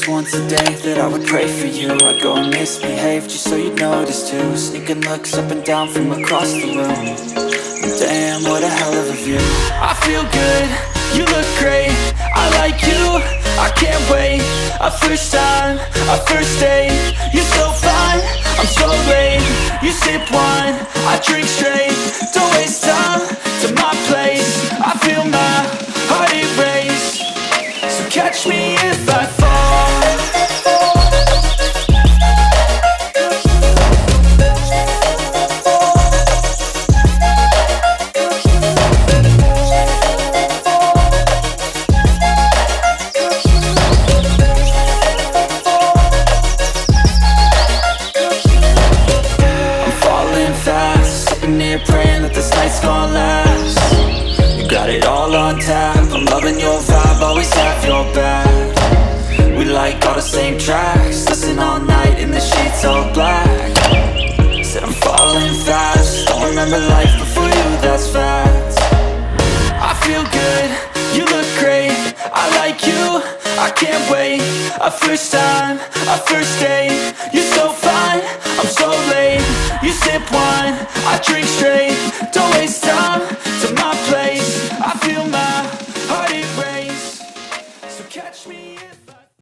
Once a day that I would pray for you. I'd go and misbehave just so you'd notice too. Sneaking looks up and down from across the room. Damn, what a hell of a view. I feel good, you look great, I like you, I can't wait. A first time, a first date. You're so fine, I'm so late. You sip wine, I drink straight. Don't waste time to my place. I feel my heart erase. So catch me if I fall. Praying that this night's gonna last. You got it all on tap, I'm loving your vibe, always have your back. We like all the same tracks, listen all night in the sheets all black. Said I'm falling fast, don't remember life before you, that's fact. I feel good, you look great, I like you, I can't wait. A first time, a first date. You're so fine, I'm so late. You sip wine, I drink straight. Don't waste time